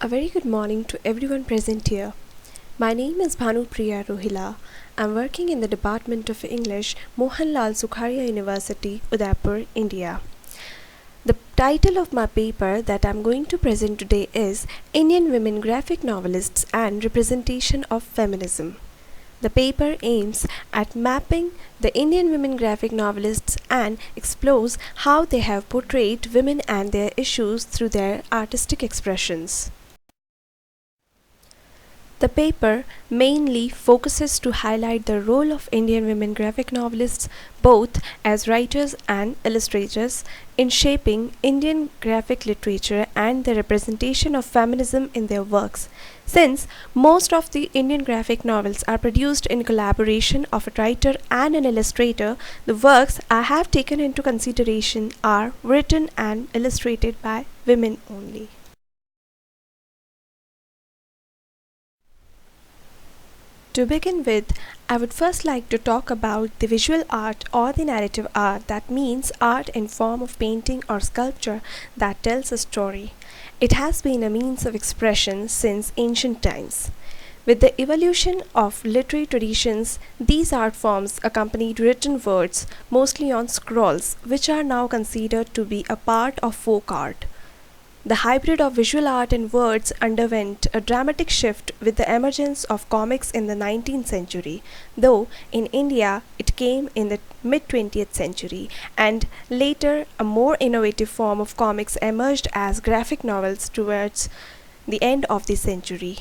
A very good morning to everyone present here. My name is Bhanupriya Rohila. I'm working in the Department of English, Mohanlal Sukhadia University, Udaipur, India. The title of my paper that I'm going to present today is Indian Women Graphic Novelists and Representation of Feminism. The paper aims at mapping the Indian women graphic novelists and explores how they have portrayed women and their issues through their artistic expressions. The paper mainly focuses to highlight the role of Indian women graphic novelists both as writers and illustrators in shaping Indian graphic literature and the representation of feminism in their works. Since most of the Indian graphic novels are produced in collaboration of a writer and an illustrator, the works I have taken into consideration are written and illustrated by women only. To begin with, I would first like to talk about the visual art or the narrative art, that means art in form of painting or sculpture that tells a story. It has been a means of expression since ancient times. With the evolution of literary traditions, these art forms accompanied written words, mostly on scrolls, which are now considered to be a part of folk art. The hybrid of visual art and words underwent a dramatic shift with the emergence of comics in the 19th century, though in India it came in the mid-20th century, and later a more innovative form of comics emerged as graphic novels towards the end of the century.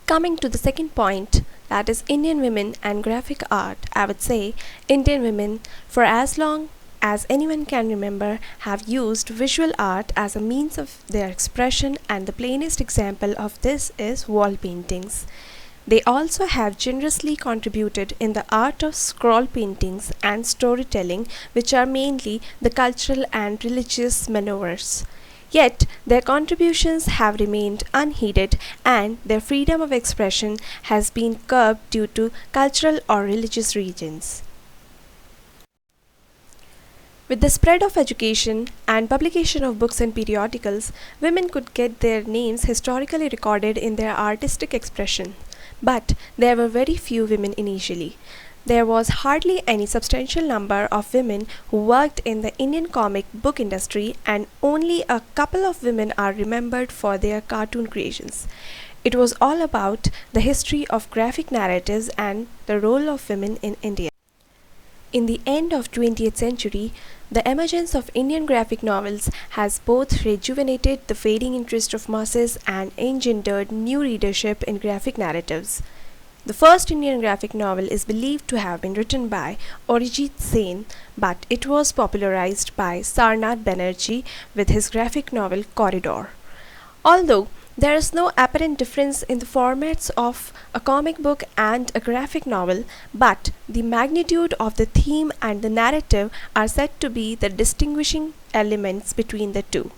Coming to the second point, that is Indian women and graphic art, I would say Indian women, for as long as anyone can remember, have used visual art as a means of their expression, and the plainest example of this is wall paintings. They also have generously contributed in the art of scroll paintings and storytelling, which are mainly the cultural and religious maneuvers. Yet their contributions have remained unheeded, and their freedom of expression has been curbed due to cultural or religious reasons. With the spread of education and publication of books and periodicals, women could get their names historically recorded in their artistic expression. But there were very few women initially. There was hardly any substantial number of women who worked in the Indian comic book industry, and only a couple of women are remembered for their cartoon creations. It was all about the history of graphic narratives and the role of women in India. In the end of 20th century, the emergence of Indian graphic novels has both rejuvenated the fading interest of masses and engendered new readership in graphic narratives. The first Indian graphic novel is believed to have been written by Arijit Sen, but it was popularized by Sarnath Banerjee with his graphic novel Corridor. Although there is no apparent difference in the formats of a comic book and a graphic novel, but the magnitude of the theme and the narrative are said to be the distinguishing elements between the two.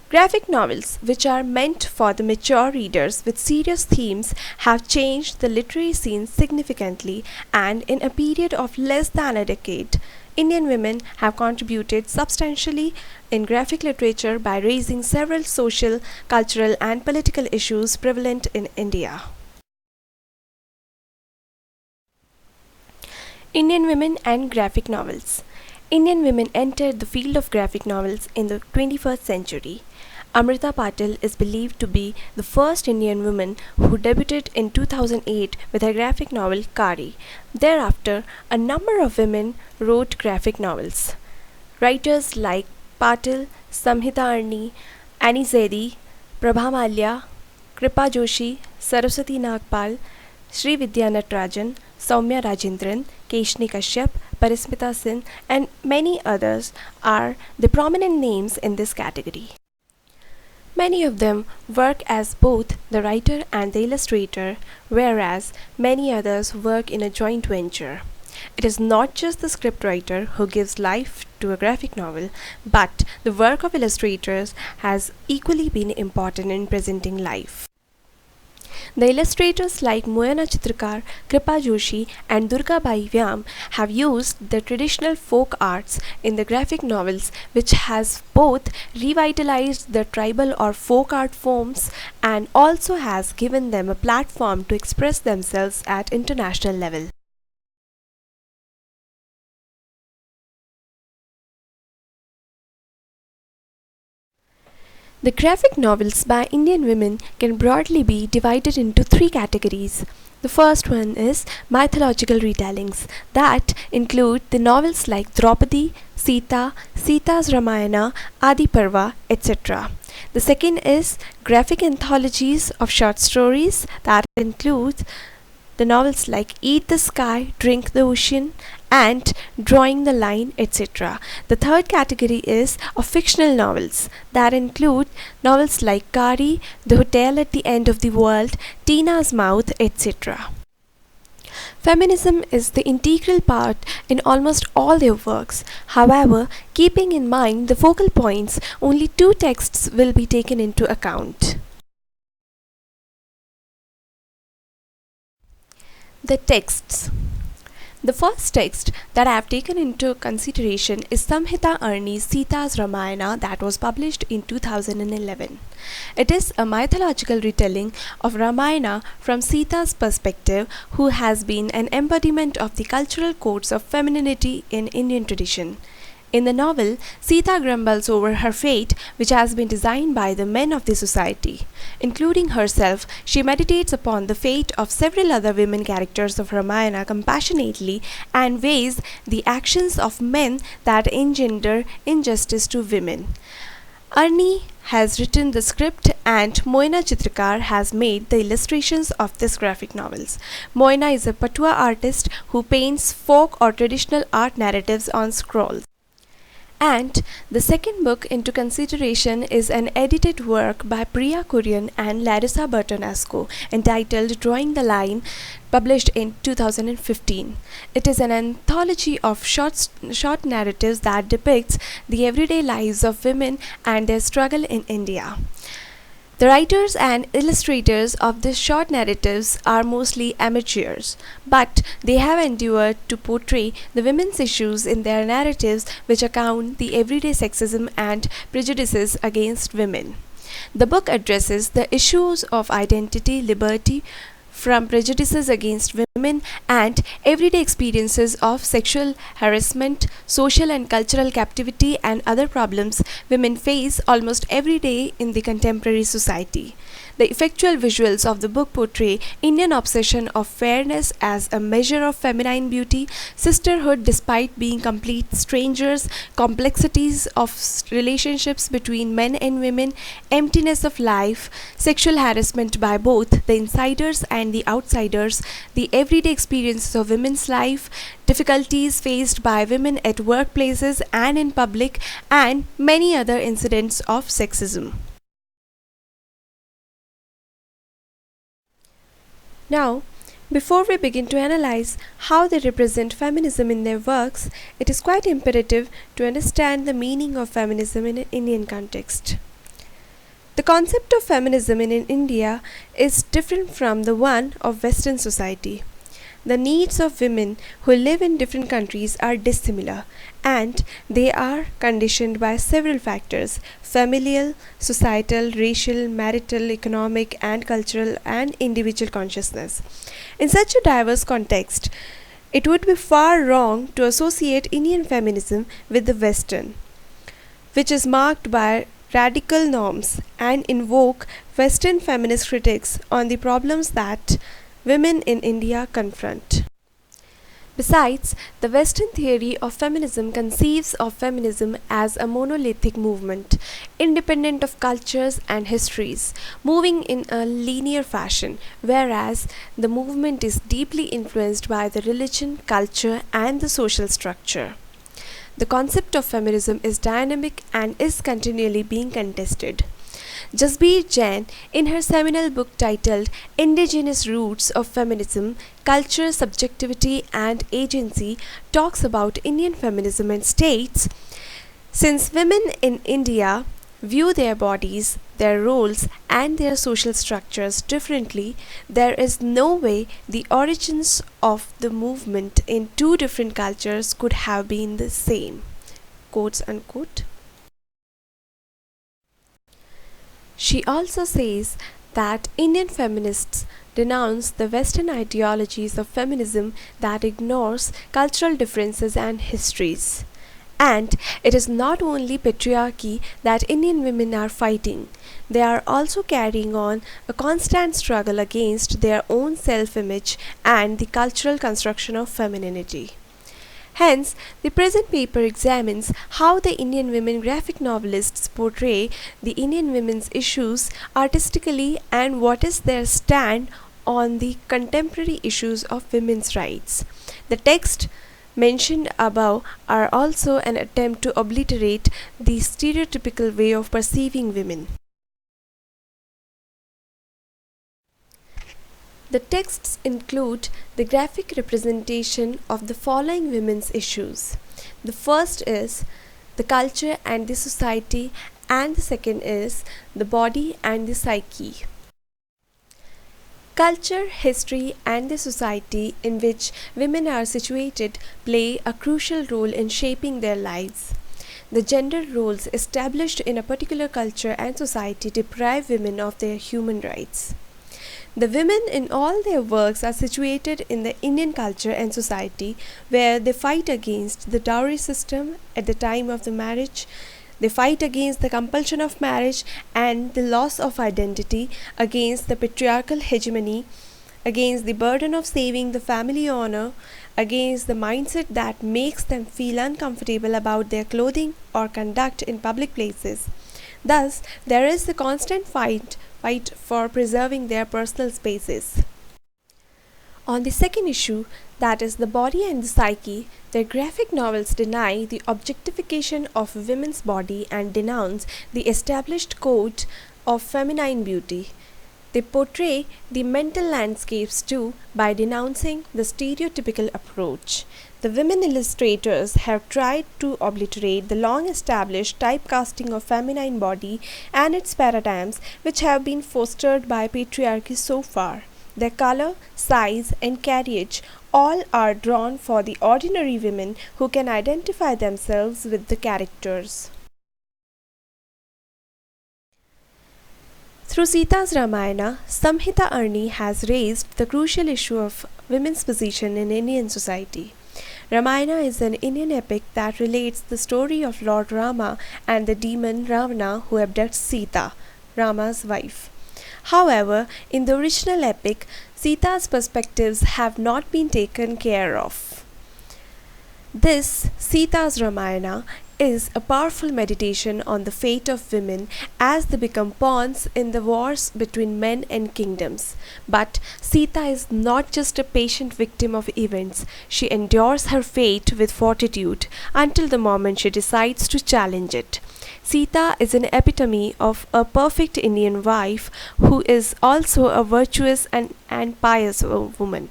Graphic novels, which are meant for the mature readers with serious themes, have changed the literary scene significantly, and in a period of less than a decade, Indian women have contributed substantially in graphic literature by raising several social, cultural, and political issues prevalent in India. Indian women and graphic novels. Indian women entered the field of graphic novels in the 21st century. Amrita Patil is believed to be the first Indian woman who debuted in 2008 with her graphic novel Kari. Thereafter, a number of women wrote graphic novels. Writers like Patil, Samhita Arni, Annie Zaidi, Prabha Malya, Kripa Joshi, Saraswati Nagpal, Sri Vidya Natarajan, Soumya Rajendran, Keshni Kashyap, Parismita Sin, and many others are the prominent names in this category. Many of them work as both the writer and the illustrator, whereas many others work in a joint venture. It is not just the scriptwriter who gives life to a graphic novel, but the work of illustrators has equally been important in presenting life. The illustrators like Moyana Chitrakar, Kripa Joshi, and Durga Bai Vyam have used the traditional folk arts in the graphic novels, which has both revitalized the tribal or folk art forms and also has given them a platform to express themselves at international level. The graphic novels by Indian women can broadly be divided into three categories. The first one is mythological retellings that include the novels like Draupadi, Sita, Sita's Ramayana, Adi Parva, etc. The second is graphic anthologies of short stories that include the novels like Eat the Sky, Drink the Ocean, and Drawing the Line, etc. The third category is of fictional novels that include novels like Kari, The Hotel at the End of the World, Tina's Mouth, etc. Feminism is the integral part in almost all their works. However, keeping in mind the focal points, only two texts will be taken into account. The texts. The first text that I have taken into consideration is Samhita Arni's Sita's Ramayana that was published in 2011. It is a mythological retelling of Ramayana from Sita's perspective, who has been an embodiment of the cultural codes of femininity in Indian tradition. In the novel, Sita grumbles over her fate, which has been designed by the men of the society. Including herself, she meditates upon the fate of several other women characters of Ramayana compassionately and weighs the actions of men that engender injustice to women. Arni has written the script and Moina Chitrakar has made the illustrations of this graphic novels. Moina is a Patua artist who paints folk or traditional art narratives on scrolls. And the second book into consideration is an edited work by Priya Kurian and Larissa Bertonasco entitled Drawing the Line, published in 2015. It is an anthology of short narratives that depicts the everyday lives of women and their struggle in India. The writers and illustrators of these short narratives are mostly amateurs, but they have endeavored to portray the women's issues in their narratives, which account the everyday sexism and prejudices against women. The book addresses the issues of identity, liberty, from prejudices against women and everyday experiences of sexual harassment, social and cultural captivity, and other problems women face almost every day in the contemporary society. The effectual visuals of the book portray Indian obsession of fairness as a measure of feminine beauty, sisterhood despite being complete strangers, complexities of relationships between men and women, emptiness of life, sexual harassment by both the insiders and the outsiders, the everyday experiences of women's life, difficulties faced by women at workplaces and in public, and many other incidents of sexism. Now, before we begin to analyze how they represent feminism in their works, it is quite imperative to understand the meaning of feminism in an Indian context. The concept of feminism in India is different from the one of Western society. The needs of women who live in different countries are dissimilar, and they are conditioned by several factors: familial, societal, racial, marital, economic, and cultural, and individual consciousness. In such a diverse context, it would be far wrong to associate Indian feminism with the Western, which is marked by radical norms, and invoke Western feminist critics on the problems that women in India confront. Besides, the Western theory of feminism conceives of feminism as a monolithic movement, independent of cultures and histories, moving in a linear fashion, whereas the movement is deeply influenced by the religion, culture, and the social structure. The concept of feminism is dynamic and is continually being contested. Jasbir Jain, in her seminal book titled Indigenous Roots of Feminism, Culture, Subjectivity and Agency, talks about Indian feminism and states, since women in India view their bodies, their roles, and their social structures differently, there is no way the origins of the movement in two different cultures could have been the same. Quotes unquote. She also says that Indian feminists denounce the Western ideologies of feminism that ignores cultural differences and histories. And it is not only patriarchy that Indian women are fighting, they are also carrying on a constant struggle against their own self image and the cultural construction of femininity. Hence, the present paper examines how the Indian women graphic novelists portray the Indian women's issues artistically and what is their stand on the contemporary issues of women's rights. The text mentioned above are also an attempt to obliterate the stereotypical way of perceiving women. The texts include the graphic representation of the following women's issues. The first is the culture and the society, and the second is the body and the psyche. Culture, history, and the society in which women are situated play a crucial role in shaping their lives. The gender roles established in a particular culture and society deprive women of their human rights. The women in all their works are situated in the Indian culture and society, where they fight against the dowry system at the time of the marriage. They fight against the compulsion of marriage and the loss of identity, against the patriarchal hegemony, against the burden of saving the family honor, against the mindset that makes them feel uncomfortable about their clothing or conduct in public places. Thus, there is the constant fight for preserving their personal spaces. On the second issue, that is the body and the psyche, their graphic novels deny the objectification of women's body and denounce the established code of feminine beauty. They portray the mental landscapes too by denouncing the stereotypical approach. The women illustrators have tried to obliterate the long established typecasting of feminine body and its paradigms which have been fostered by patriarchy so far. Their color, size, and carriage all are drawn for the ordinary women who can identify themselves with the characters. Through Sita's Ramayana, Samhita Arni has raised the crucial issue of women's position in Indian society. Ramayana is an Indian epic that relates the story of Lord Rama and the demon Ravana who abducts Sita, Rama's wife. However, in the original epic, Sita's perspectives have not been taken care of. This Sita's Ramayana is a powerful meditation on the fate of women as they become pawns in the wars between men and kingdoms. But Sita is not just a patient victim of events, she endures her fate with fortitude until the moment she decides to challenge it. Sita is an epitome of a perfect Indian wife who is also a virtuous and pious woman.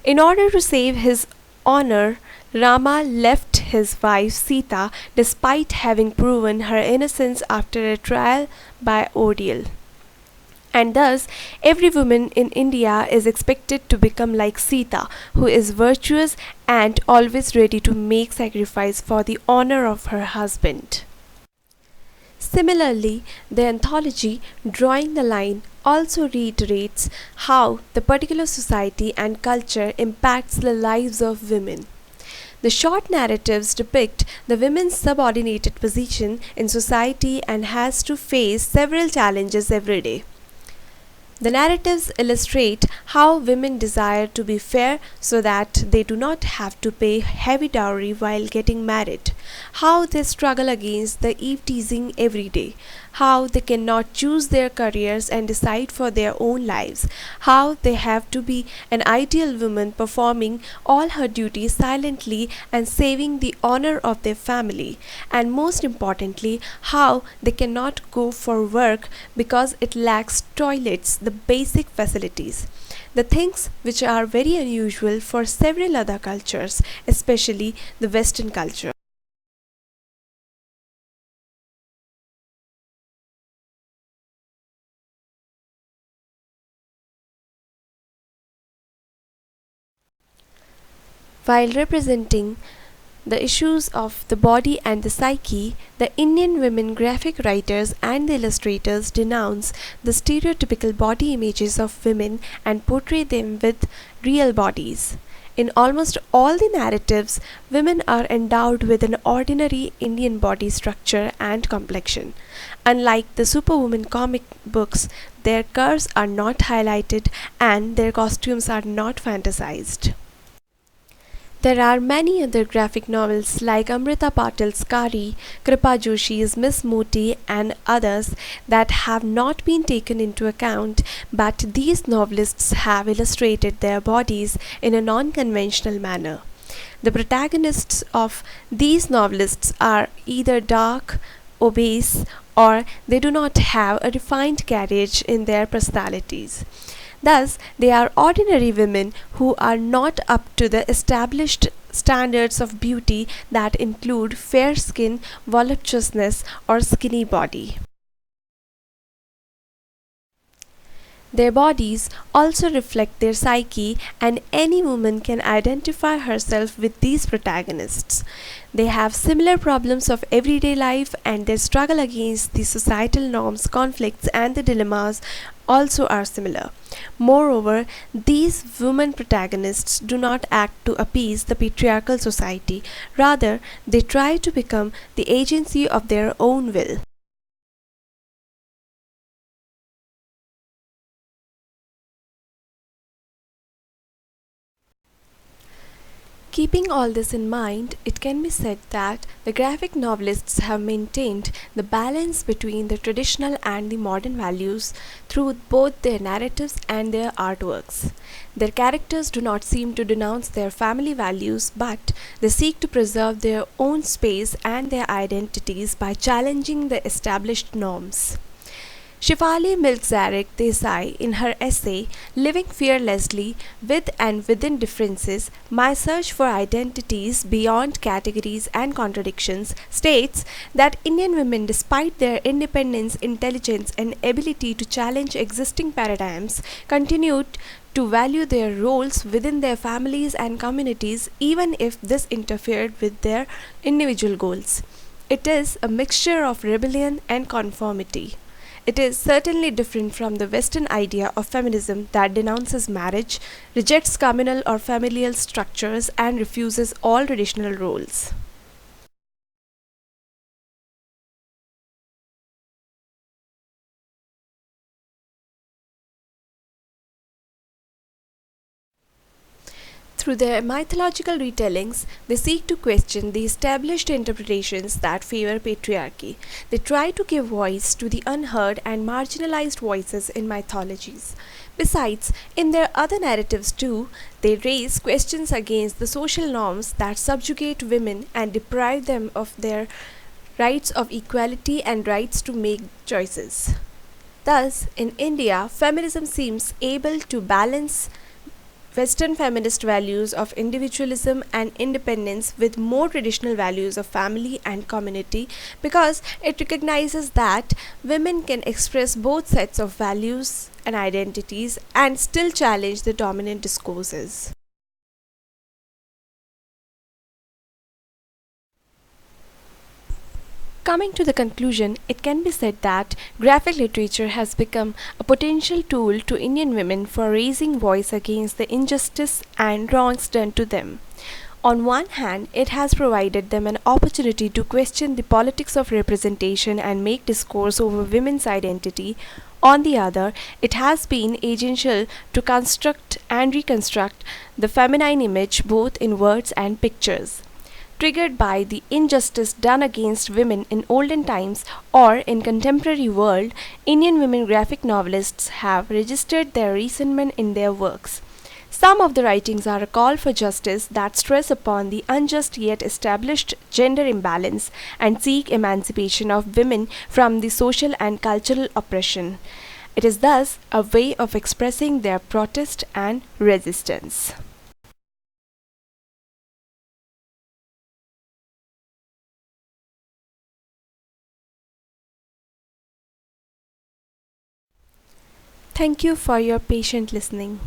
In order to save his honor, Rama left his wife Sita despite having proven her innocence after a trial by ordeal. And thus, every woman in India is expected to become like Sita, who is virtuous and always ready to make sacrifice for the honor of her husband. Similarly, the anthology Drawing the Line also reiterates how the particular society and culture impacts the lives of women. The short narratives depict the women's subordinated position in society and has to face several challenges every day. The narratives illustrate how women desire to be fair so that they do not have to pay heavy dowry while getting married, how they struggle against the eve-teasing every day, how they cannot choose their careers and decide for their own lives, how they have to be an ideal woman performing all her duties silently and saving the honor of their family, and most importantly, how they cannot go for work because it lacks toilets, the basic facilities. The things which are very unusual for several other cultures, especially the Western culture. While representing the issues of the body and the psyche, the Indian women graphic writers and the illustrators denounce the stereotypical body images of women and portray them with real bodies. In almost all the narratives, women are endowed with an ordinary Indian body structure and complexion. Unlike the Superwoman comic books, their curves are not highlighted and their costumes are not fantasized. There are many other graphic novels like Amrita Patil's Kari, Kripa Joshi's Miss Moti, and others that have not been taken into account, but these novelists have illustrated their bodies in a non conventional manner. The protagonists of these novelists are either dark, obese, or they do not have a refined carriage in their personalities. Thus, they are ordinary women who are not up to the established standards of beauty that include fair skin, voluptuousness, or skinny body. Their bodies also reflect their psyche, and any woman can identify herself with these protagonists. They have similar problems of everyday life, and their struggle against the societal norms, conflicts, and the dilemmas also are similar. Moreover, these women protagonists do not act to appease the patriarchal society, rather, they try to become the agency of their own will. Keeping all this in mind, it can be said that the graphic novelists have maintained the balance between the traditional and the modern values through both their narratives and their artworks. Their characters do not seem to denounce their family values, but they seek to preserve their own space and their identities by challenging the established norms. Shefali Milk-Zarek Desai, in her essay Living Fearlessly with and Within Differences, My Search for Identities Beyond Categories and Contradictions, states that Indian women, despite their independence, intelligence, and ability to challenge existing paradigms, continued to value their roles within their families and communities even if this interfered with their individual goals. It is a mixture of rebellion and conformity. It is certainly different from the Western idea of feminism that denounces marriage, rejects communal or familial structures, and refuses all traditional roles. Through their mythological retellings, they seek to question the established interpretations that favor patriarchy. They try to give voice to the unheard and marginalized voices in mythologies. Besides, in their other narratives too, they raise questions against the social norms that subjugate women and deprive them of their rights of equality and rights to make choices. Thus, in India, feminism seems able to balance Western feminist values of individualism and independence with more traditional values of family and community because it recognizes that women can express both sets of values and identities and still challenge the dominant discourses. Coming to the conclusion, it can be said that graphic literature has become a potential tool to Indian women for raising voice against the injustice and wrongs done to them. On one hand, it has provided them an opportunity to question the politics of representation and make discourse over women's identity. On the other, it has been essential to construct and reconstruct the feminine image both in words and pictures. Triggered by the injustice done against women in olden times or in contemporary world, Indian women graphic novelists have registered their resentment in their works. Some of the writings are a call for justice that stress upon the unjust yet established gender imbalance and seek emancipation of women from the social and cultural oppression. It is thus a way of expressing their protest and resistance. Thank you for your patient listening.